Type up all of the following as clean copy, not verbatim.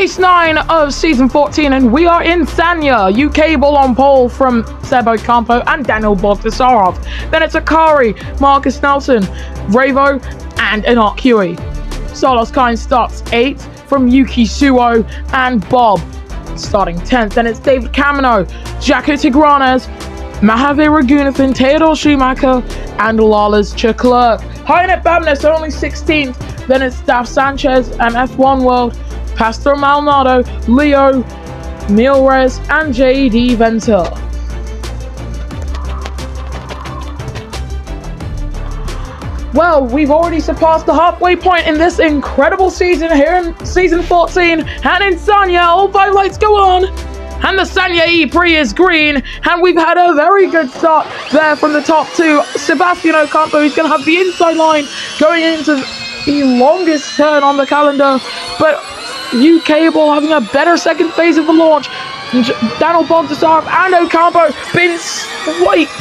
Race 9 of Season 14, and we are in Sanya. UK ball on pole from Seb Ocampo and Daniel Bogdasarov. Then it's Akari, Marcus Nelson, Ravo, and Enoch Huey. Solos Kind starts 8th from Yuki Suo and Bob starting 10th. Then it's David Camino, Jaco Tigranes, Mahavir Raghunathan, Theodore Schumacher, and Lawless Leclerc. Hyanet Babness are only 16th. Then it's Daf Sanchez and F1 World, Pastor Maldonado, Leo, Milrez, and JD Venter. Well, we've already surpassed the halfway point in this incredible season here in Season 14, and in Sanya, all 5 lights go on, and the Sanya Prix is green, and we've had a very good start there from the top two. Sebastian Ocampo is going to have the inside line going into the longest turn on the calendar, but UK ball having a better second phase of the launch. Daniel Bogdasarov and Ocampo been swiped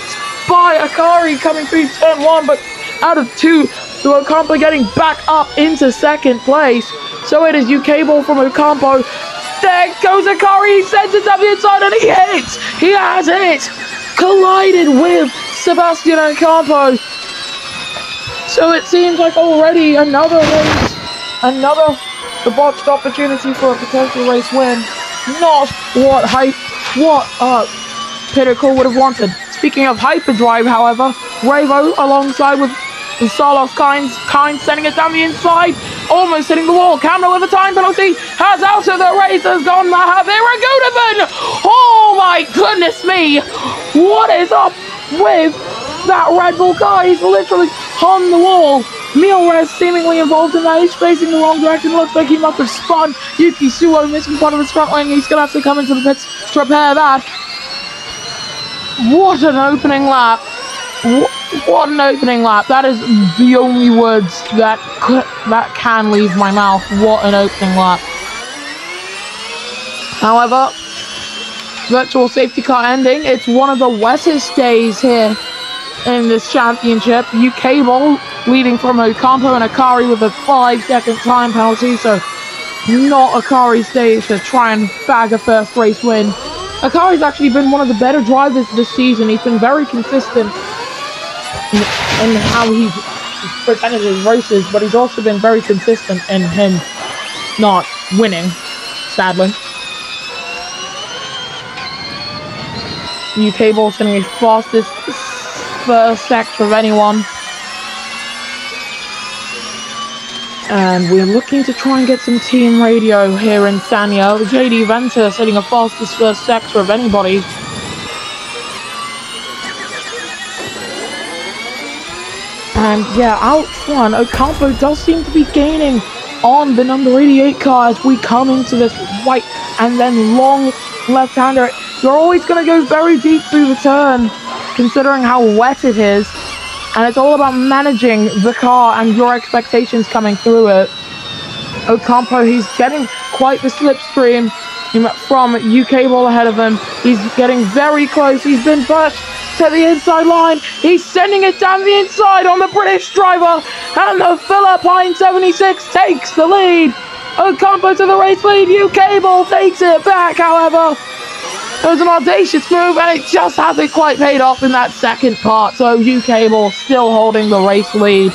by Akari coming through turn 1, but out of 2, so Ocampo getting back up into second place. So it is UK ball from Ocampo. There goes Akari, he sends it up the inside and he hits! He has hit! Collided with Sebastian Ocampo. So it seems like already another race, another debauched opportunity for a potential race win. Not what Pinnacle would have wanted. Speaking of hyperdrive, however, Ravo alongside with Solos Kind sending it down the inside, almost hitting the wall. Camera with a time penalty, has out of the race, has gone Mahavir Raghunathan. Oh my goodness me! What is up with that Red Bull car? He's literally on the wall. Milrez seemingly involved in that. He's facing the wrong direction. Looks like he must have spun. Yuki Suo missing part of his front wing. He's going to have to come into the pits to repair that. What an opening lap. What an opening lap. That is the only words that can leave my mouth. What an opening lap. However, virtual safety car ending. It's one of the wettest days here in this championship. UK ball leading from Ocampo and Akari with a 5-second time penalty, so not Akari's day to try and bag a first race win. Akari's actually been one of the better drivers this season. He's been very consistent in how he's presented his races, but he's also been very consistent in him not winning, sadly. UK ball sending his fastest first sector of anyone. And we're looking to try and get some team radio here in Sanya. JD Venter setting a fastest first sector of anybody. And yeah, out front, Ocampo does seem to be gaining on the number 88 car as we come into this white and then long left-hander. You're always going to go very deep through the turn, considering how wet it is. And it's all about managing the car and your expectations coming through it. Ocampo, he's getting quite the slipstream from UK ball ahead of him. He's getting very close. He's been pushed to the inside line. He's sending it down the inside on the British driver. And the Philippine 76 takes the lead. Ocampo to the race lead. UK ball takes it back, however. It was an audacious move, and it just hasn't quite paid off in that second part. So UK ball still holding the race lead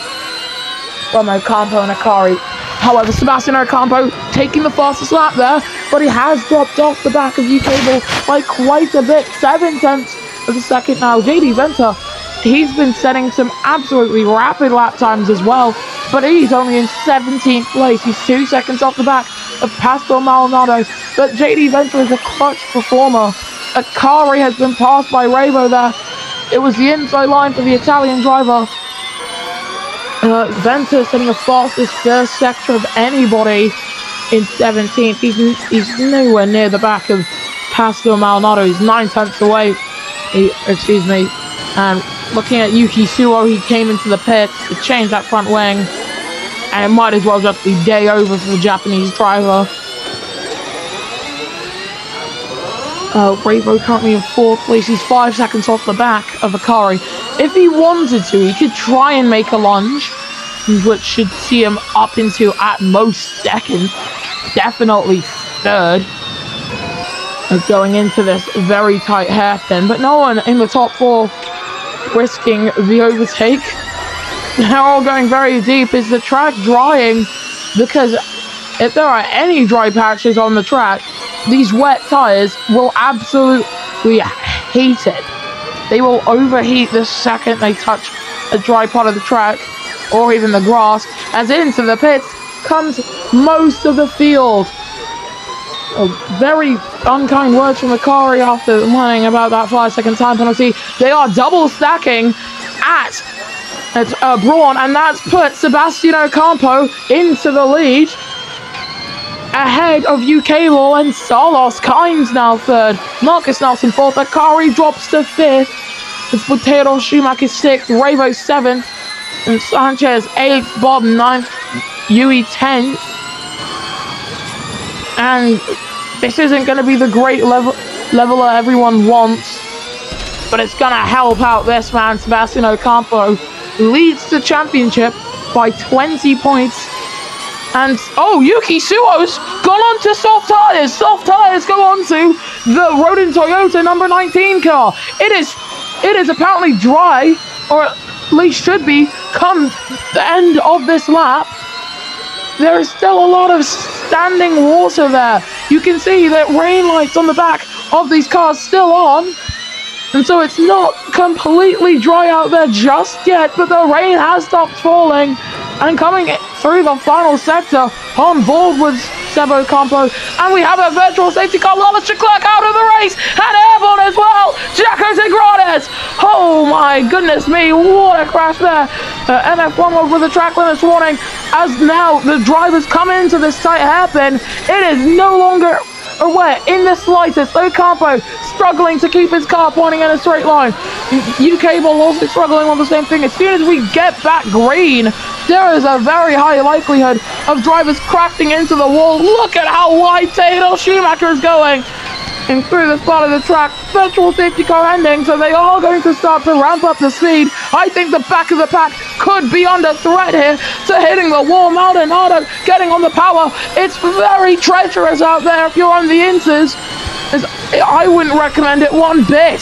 from Ocampo and Akari. However, Sebastian Ocampo taking the fastest lap there, but he has dropped off the back of UK ball by quite a bit. 7/10 of a second now. JD Venter, he's been setting some absolutely rapid lap times as well, but he's only in 17th place. He's 2 seconds off the back of Pastor Maldonado, but JD Venter is a clutch performer. Akari has been passed by Ravo there. It was the inside line for the Italian driver. Venter setting the fastest first sector of anybody in 17th. He's nowhere near the back of Pastor Maldonado. He's 9/10 away. And looking at Yuki Suo, he came into the pits to change that front wing. And it might as well just be day over for the Japanese driver. Ravo currently in 4th place. He's 5 seconds off the back of Akari. If he wanted to, he could try and make a lunge, which should see him up into at most 2nd. Definitely third. Going into this very tight hairpin, but no one in the top 4 risking the overtake. They're all going very deep. Is the track drying? Because if there are any dry patches on the track, these wet tires will absolutely hate it. They will overheat the second they touch a dry part of the track or even the grass, as into the pits comes most of the field. Very unkind words from Akari after whining about that 5-second time penalty. They are double stacking at Braun, and that's put Sebastian Ocampo into the lead ahead of UK Law and Carlos Kynes now third. Marcus Nelson fourth. Akari drops to fifth. It's Potato Schumacher sixth. Revo seventh. And Sanchez eighth. Bob ninth. Yui 10th. And this isn't going to be the great leveler everyone wants, but it's going to help out this man. Sebastian Ocampo leads the championship by 20 points. And, oh, Yuki Suo's gone on to soft tires. Soft tires go on to the Rodin Toyota number 19 car. It is apparently dry, or at least should be, come the end of this lap. There is still a lot of standing water there. You can see that rain lights on the back of these cars still on. And so it's not completely dry out there just yet, but the rain has stopped falling. And coming through the final sector on board with Sebo Campo. And we have a virtual safety car. Lala Leclerc out of the race. And airborne as well. Jaco Tigrades. Oh my goodness me. What a crash there. NF1 over the track limits warning. As now the drivers come into this tight hairpin. It is no longer aware in the slightest. Ocampo struggling to keep his car pointing in a straight line. UK will also struggling with the same thing. As soon as we get back green, there is a very high likelihood of drivers crashing into the wall. Look at how wide Theodore Schumacher is going. And through this part of the track, virtual safety car ending, so they are going to start to ramp up the speed. I think the back of the pack could be under threat here to hitting the wall. Maldonado getting on the power. It's very treacherous out there if you're on the inters. I wouldn't recommend it one bit.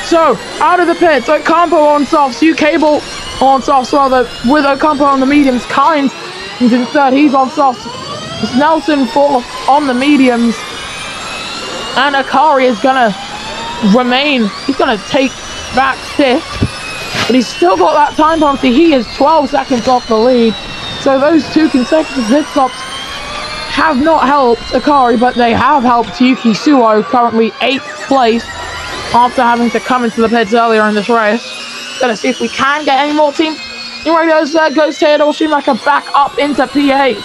So, out of the pits, Ocampo on softs, U-Cable on softs rather, with Ocampo on the mediums. Kynes is in third, he's on softs. It's Nelson fourth on the mediums. And Akari is going to remain, he's going to take back fifth. But he's still got that time penalty. He is 12 seconds off the lead. So those two consecutive pit stops have not helped Akari, but they have helped Yuki Suo, currently 8th place, after having to come into the pits earlier in this race. Gonna see if we can get any more team radios. There goes Theodore Schumacher back up into P8.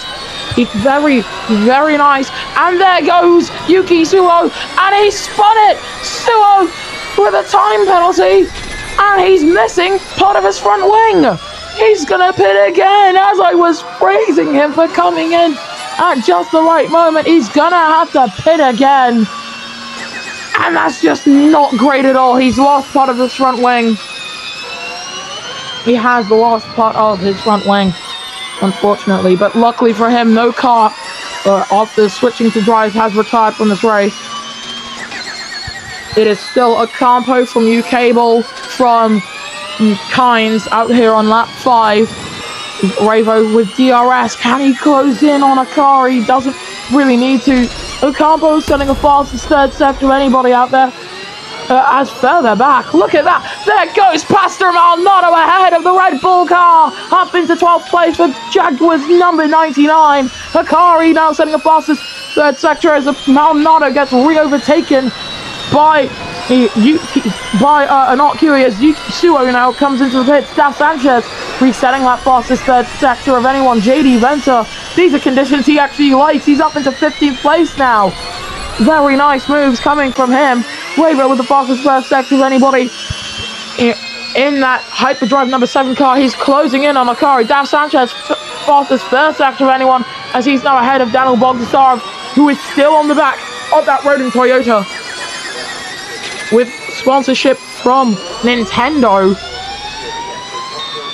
It's very, very nice. And there goes Yuki Suo, and he spun it. Suo with a time penalty, and he's missing part of his front wing. He's gonna pit again, as I was praising him for coming in at just the right moment. He's gonna have to pit again. And that's just not great at all. He's lost part of his front wing. He has lost part of his front wing, unfortunately. But luckily for him, no car after switching to drive has retired from this race. It is still Ocampo from U-Cable, from Kynes out here on lap 5. Revo with DRS. Can he close in on Akari? Doesn't really need to. Ocampo setting a fastest third sector of anybody out there. As further back, look at that. There goes Pastor Maldonado ahead of the Red Bull car. Up into 12th place for Jaguars number 99. Akari now setting a fastest third sector as Maldonado gets re-overtaken by not curious. Suo now comes into the pits. Daf Sanchez resetting that fastest third sector of anyone. JD Venter, these are conditions he actually likes. He's up into 15th place now. Very nice moves coming from him. Revo with the fastest first sector of anybody in that hyperdrive number 7 car. He's closing in on Akari. Daf Sanchez fastest first sector of anyone, as he's now ahead of Daniel Bogdasarov, who is still on the back of that Rodin Toyota with sponsorship from Nintendo.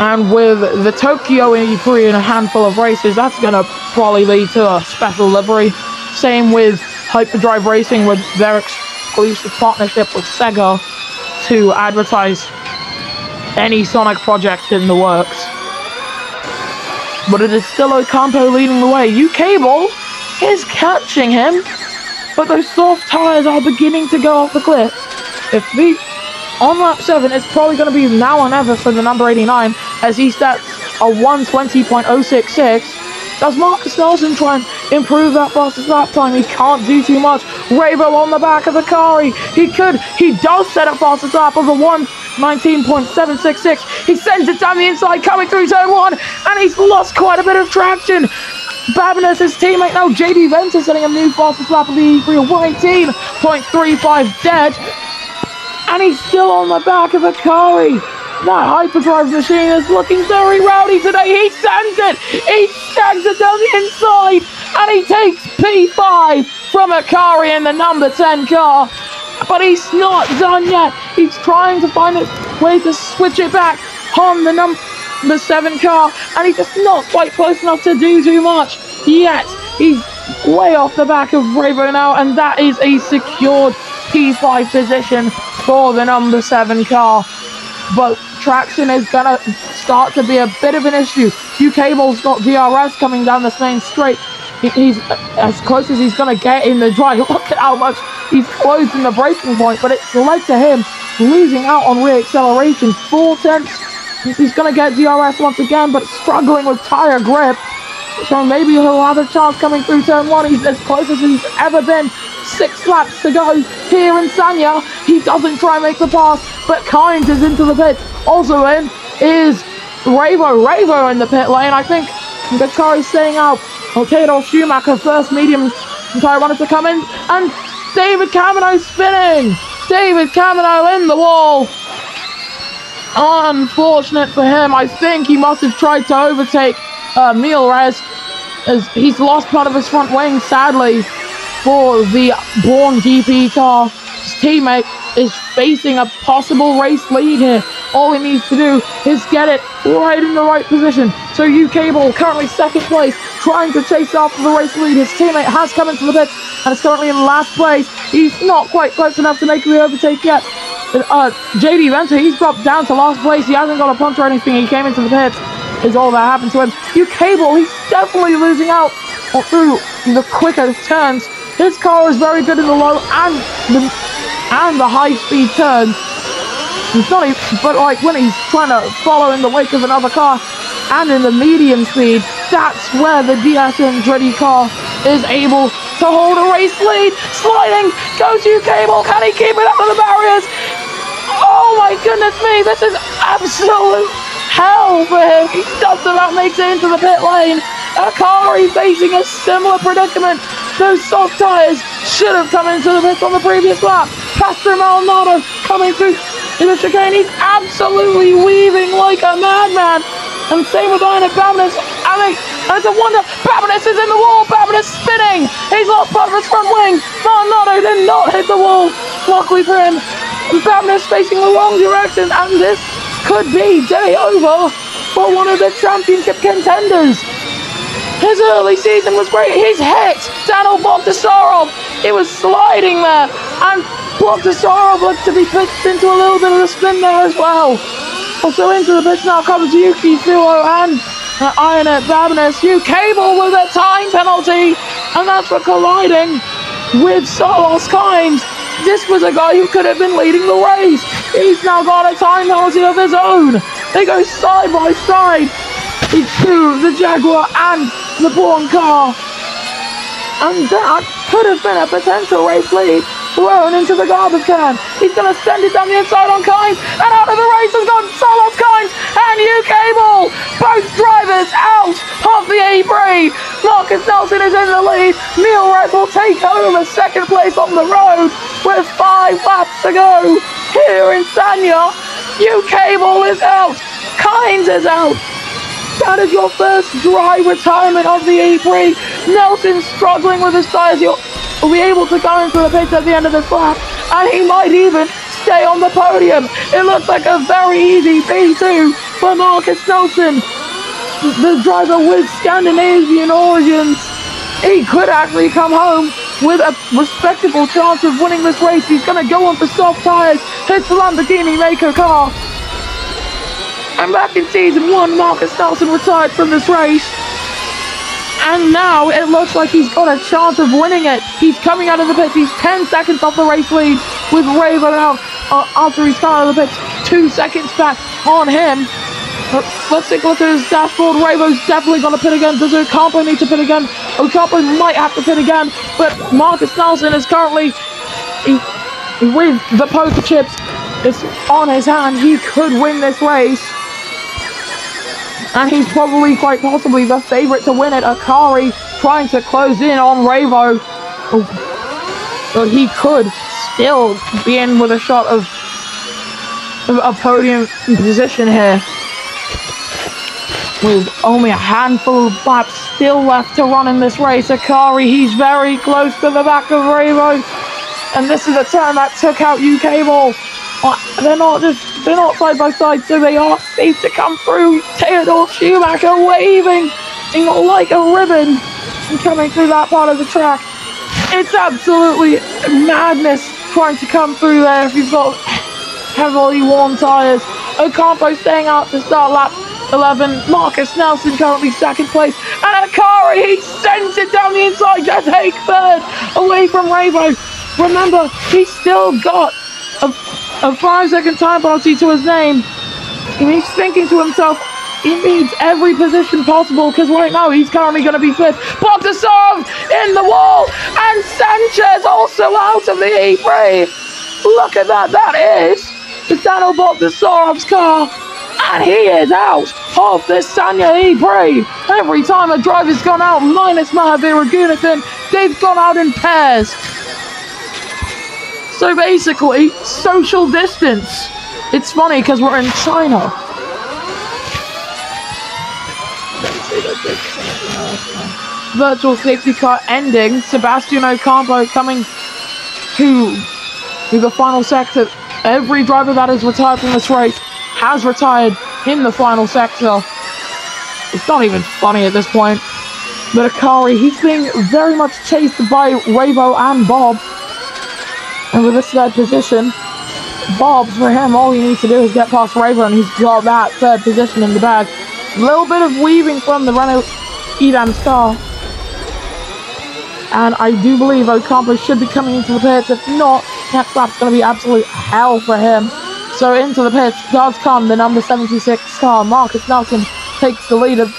And with the Tokyo Prix in a handful of races, that's going to probably lead to a special livery Same with Hyperdrive Racing with their exclusive partnership with Sega to advertise any Sonic project in the works. But it is still Ocampo leading the way. U-Cable is catching him, but those soft tires are beginning to go off the cliff. On lap 7, it's probably going to be now or never for the number 89 as he sets a 1:20.066. Does Marcus Nelson try and improve that fastest lap time? He can't do too much. Ravo on the back of the Akari. He does set a fastest lap of a 1:19.766. He sends it down the inside, coming through turn 1, and he's lost quite a bit of traction. Babinus, his teammate now, JD Venter, setting a new fastest lap of the E3 of 1:18.35 dead. And he's still on the back of the Akari. That hyperdrive machine is looking very rowdy today. He sends it. He snags it down the inside. And he takes P5 from Akari in the number 10 car. But he's not done yet. He's trying to find a way to switch it back on the number 7 car. And he's just not quite close enough to do too much yet. He's way off the back of Bravo now. And that is a secured P5 position for the number 7 car. But traction is going to start to be a bit of an issue. U-Cable's got DRS coming down this main straight. He's as close as he's going to get in the drive. Look at how much he's closing the braking point, but it's led to him losing out on re-acceleration. 4/10. He's going to get DRS once again, but struggling with tire grip. So maybe he'll have a chance coming through turn 1. He's as close as he's ever been. 6 laps to go here in Sanya. He doesn't try and make the pass, but Kynes is into the pits. Also in is Ravo in the pit lane. I think the car is staying out. Theodore Schumacher, first medium tire runner to come in. And David Camino spinning. David Camino in the wall. Unfortunate for him. I think he must have tried to overtake Milrez as he's lost part of his front wing, sadly, for the Bourne GP car. His teammate is facing a possible race lead here. All he needs to do is get it right in the right position. So U-Cable currently second place, trying to chase after the race lead. His teammate has come into the pits and is currently in last place. He's not quite close enough to make the overtake yet. JD Venter, he's dropped down to last place. He hasn't got a punch or anything. He came into the pits, is all that happened to him. U-Cable, he's definitely losing out through the quicker turns. His car is very good in the low and the high-speed turns. He's not even, but like when he's trying to follow in the wake of another car and in the medium speed, that's where the DS Andretti car is able to hold a race lead. Sliding, goes U-Cable, can he keep it up to the barriers? Oh my goodness me, this is absolute hell for him. He just about makes it into the pit lane. Akari facing a similar predicament. Those soft tires should have come into the pits on the previous lap. Pastor Maldonado coming through in the chicane. He's absolutely weaving like a madman. And same with Ian Babinus. And it's a wonder. Babinus is in the wall. Babinus spinning. He's lost part of his front wing. Maldonado did not hit the wall. Luckily for him. Babinus facing the wrong direction. And this could be day over for one of the championship contenders. His early season was great. He's hit Daniel Bogdasarov. He was sliding there. And Bogdasarov looked to be pitched into a little bit of a spin there as well. Also into the pitch now comes Yuki Fuo and Ionet Babinus. U-Cable with a time penalty. And that's for colliding with Carlos Kynes. This was a guy who could have been leading the race. He's now got a time penalty of his own. They go side by side. To the Jaguar and the Bourne car. And that could have been a potential race lead thrown into the garbage can. He's going to send it down the inside on Kynes. And out of the race has gone Carlos Kynes and U-Cable. Both drivers out of the A3. Marcus Nelson is in the lead. Neil Wright will take home a second place on the road with 5 laps to go. Here in Sanya, U-Cable is out. Kynes is out. That is your first dry retirement of the E3. Nelson struggling with his tyres. He'll be able to go into the pits at the end of this lap. And he might even stay on the podium. It looks like a very easy P2 for Marcus Nelson, the driver with Scandinavian origins. he could actually come home with a respectable chance of winning this race. He's going to go on for soft tires, hits the Lamborghini Maker car. And back in Season 1, Marcus Nelson retired from this race. And now it looks like he's got a chance of winning it. He's coming out of the pits. He's 10 seconds off the race lead with Ravo now after he's come out of the pits. 2 seconds back on him. Let's take a look at his dashboard. Ravo's definitely going to pit again. Does Ocampo need to pit again? Ocampo might have to pit again. But Marcus Nelson is currently with the poker chips. It's on his hand. He could win this race. And he's probably, quite possibly, the favourite to win it. Akari trying to close in on Ravo. But he could still be in with a shot of a podium position here. With only a handful of laps still left to run in this race. Akari, he's very close to the back of Ravo. And this is a turn that took out UK Ball. They're not side by side, so they are safe to come through. Theodore Schumacher waving like a ribbon and coming through that part of the track. It's absolutely madness trying to come through there if you've got heavily worn tyres. Ocampo staying out to start lap 11. Marcus Nelson currently second place. And Akari, he sends it down the inside to take third away from Ravo. Remember, he's still got a 5-second time penalty to his name. And he's thinking to himself, he needs every position possible because right now he's currently going to be fifth. Bogdasarov in the wall, and Sanchez also out of the E3. Look at that. That is Daniel Bogdasarov's car, and he is out of the Sanya E3. Every time a driver's gone out, minus Mahavir Raghunathan, they've gone out in pairs. So basically, social distance. It's funny because we're in China. Virtual safety car ending. Sebastian Ocampo coming to the final sector. Every driver that has retired from this race has retired in the final sector. It's not even funny at this point. But Akari, he's being very much chased by Ravo and Bob. And with this third position, Bob's for him, all he needs to do is get past Ravo and he's got that third position in the bag. A little bit of weaving from the Renault Edam's car. And I do believe Ocampo should be coming into the pits. If not, next lap's going to be absolute hell for him. So into the pits does come the number 76 car. Marcus Nelson takes the lead of...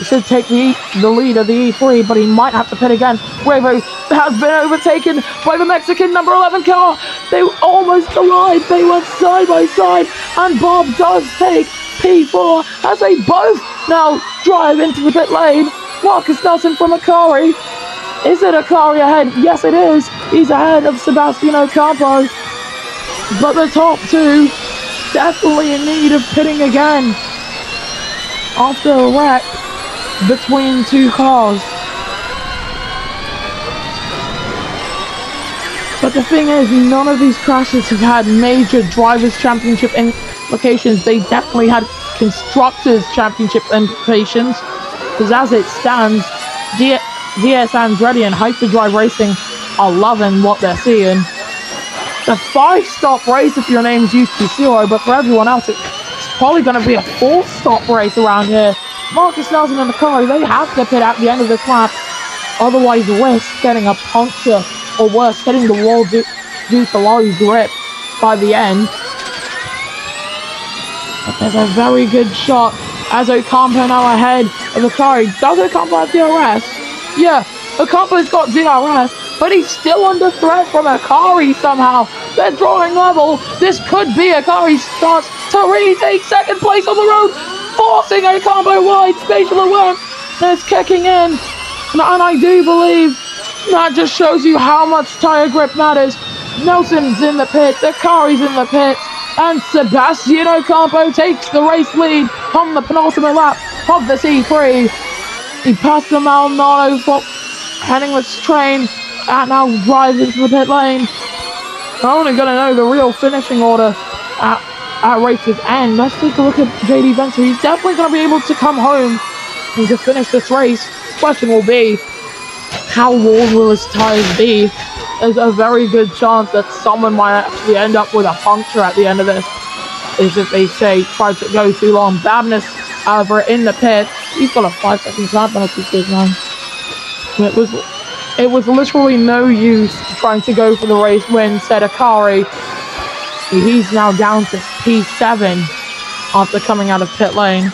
should take the lead of the E3, but he might have to pit again. Ravo has been overtaken by the Mexican number 11 car. They almost collide. They went side by side, and Bob does take P4 as they both now drive into the pit lane. Marcus Nelson from Akari. Is it Akari ahead? Yes, it is. He's ahead of Sebastian Ocampo. But the top two definitely in need of pitting again after a wreck between two cars. But the thing is, none of these crashes have had major Drivers' Championship implications. They definitely had Constructors' Championship implications, because as it stands, DS Andretti and Hyperdrive Racing are loving what they're seeing. It's a 5-stop race if your name's UT0, but for everyone else, it's probably going to be a 4-stop race around here. Marcus Nelson and the car, they have to pit at the end of this lap, otherwise risk getting a puncture, or worse, hitting the wall due to lorry grip by the end. But there's a very good shot as Ocampo now ahead of the car. Does Ocampo have DRS? Yeah, Ocampo's got DRS, but he's still under threat from Akari somehow. They're drawing level. This could be Akari's chance to retake second place on the road, forcing Ocampo wide. Spatial awareness kicking in. And I do believe that just shows you how much tire grip matters. Nelson's in the pits, Akari's in the pits, and Sebastian Ocampo takes the race lead on the penultimate lap of the C3. He passed the Maldonado for heading this train and now drives into the pit lane. We're only going to know the real finishing order at race's end. Let's take a look at JD Venter. He's definitely going to be able to come home and to finish this race. Question will be, how worn will his tires be, there's a very good chance that someone might actually end up with a puncture at the end of this. Is if they say try to go too long. Babness, however, in the pit, he's got a 5-second time penalty to his name. It was literally no use trying to go for the race win, said Akari. He's now down to P7 after coming out of pit lane.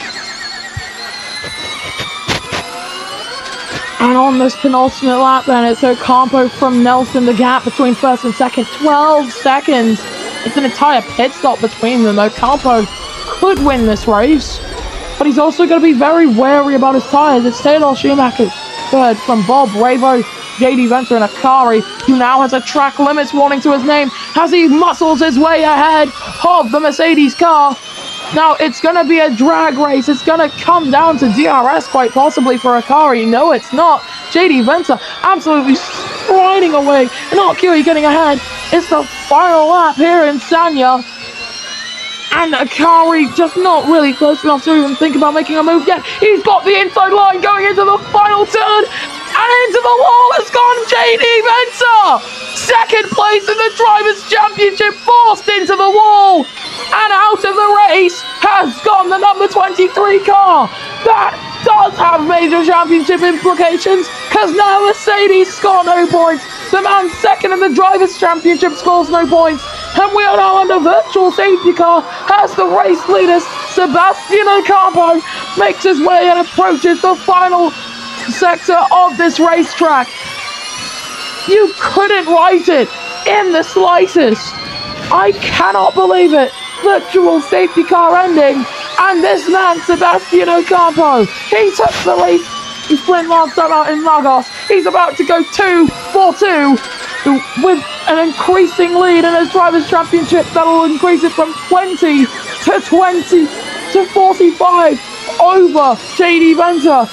And on this penultimate lap then, it's Ocampo from Nelson. The gap between first and second, 12 seconds. It's an entire pit stop between them. Ocampo could win this race, but he's also going to be very wary about his tyres. It's Taylor Schumacher third from Bob, Ravo, JD Venter and Akari, who now has a track limits warning to his name as he muscles his way ahead of the Mercedes car. Now, it's going to be a drag race. It's going to come down to DRS quite possibly for Akari. No, it's not. JD Venter absolutely striding away. And not Akari getting ahead. It's the final lap here in Sanya. And Akari just not really close enough to even think about making a move yet. He's got the inside line going into the final turn. And into the wall has gone JD Venter. Second place in the Drivers' Championship, forced into the wall. And out of the race has gone the number 23 car. That does have major championship implications, because now Mercedes score no points. The man second in the Drivers' Championship scores no points. And we are now under virtual safety car as the race leader, Sebastian Ocampo, makes his way and approaches the final sector of this racetrack. You couldn't write it in the slightest. I cannot believe it. Virtual safety car ending, and this man, Sebastian Ocampo, he took the race. He sprint last time out in Lagos. He's about to go 2-4-2 with an increasing lead in his Drivers' Championship that will increase it from 20 to 45 over JD Venter.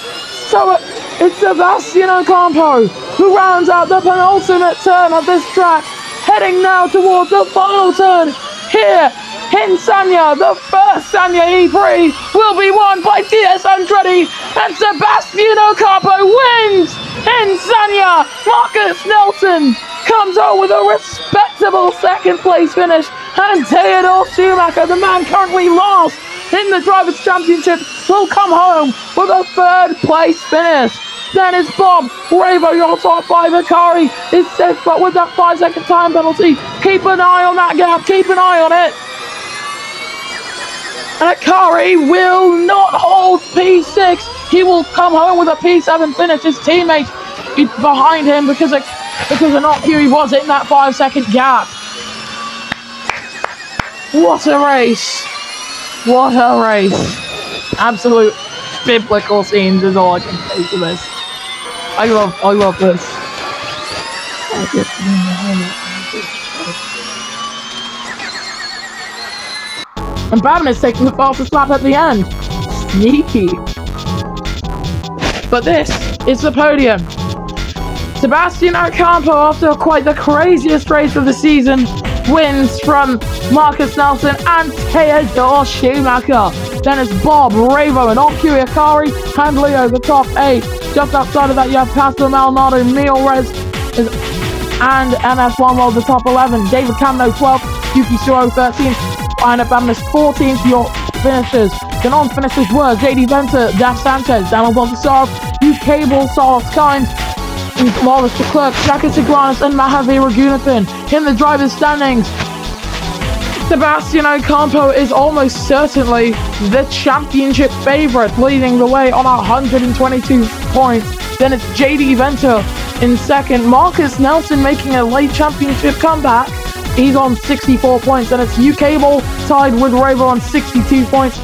So it's Sebastian Ocampo who rounds out the penultimate turn of this track, heading now towards the final turn here in Sanya. The first Sanya Prix will be won by DS Andretti, and Sebastian Ocampo wins in Sanya. Marcus Nelson comes out with a respectable second place finish, and Theodore Schumacher, the man currently last in the Drivers' Championship, will come home with a third place finish. Then it's Bob, Ravo, your top 5. Akari is 6th, but with that 5-second time penalty, keep an eye on that gap, keep an eye on it. And Akari will not hold P6. He will come home with a P7 finish. His teammate is behind him because Inokiri was in that 5-second gap. What a race. What a race. Absolute biblical scenes is all I can say to this. I love this. And Babin is taking the fastest lap at the end. Sneaky. But this is the podium. Sebastian Ocampo, after quite the craziest race of the season, wins from Marcus Nelson and Theodore Schumacher. Then it's Bob, Ravo, and Okiri Akari and Leo, the top 8. Just outside of that, you have Pastor Maldonado, Mio Rez, and MS1 World, the top 11. David Camno, 12th. Yuki Shiro, 13th. And Babinus, 14th. Your finishers. The non-finishers were JD Venter, Daf Sanchez, Daniel Bontasarov, UK Ball, Salas Kynes, Lawrence Leclerc, Jackie Tigranis, and Mahavi Raghunathan. In the drivers' standings, Sebastian Ocampo is almost certainly the championship favourite, leading the way on 122 points. Then it's JD Venter in second. Marcus Nelson making a late championship comeback. He's on 64 points. Then it's UK Ball tied with Ravo on 62 points.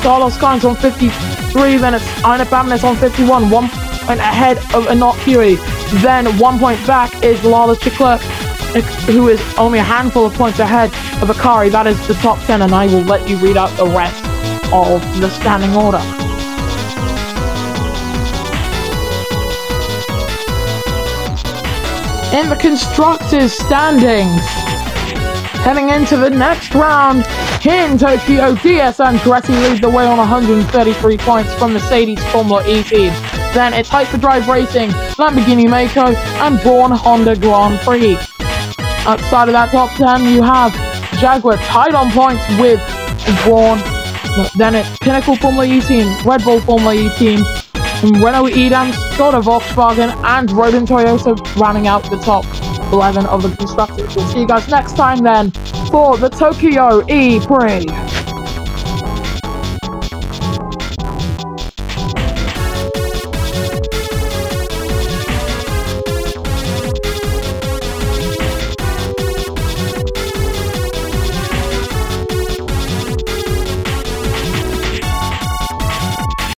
Carlos Kynes on 53. Then it's Aina Babinus on 51. 1 point ahead of Inokiri. Then 1 point back is Lawless Leclerc, who is only a handful of points ahead of Akari. That is the top 10, and I will let you read out the rest of the standing order. In the constructors' standings, heading into the next round in Tokyo, DS Andretti lead the way on 133 points from Mercedes Formula E team. Then it's Hyperdrive Racing, Lamborghini Mako, and Braun Honda Grand Prix. Outside of that top 10, you have Jaguar tied on points with Braun. Then it's Pinnacle Formula E team, Red Bull Formula E team, Renault Edam, Skoda Volkswagen, and Rodin Toyota rounding out the top 11 of the constructors. We'll see you guys next time then for the Tokyo E Prix.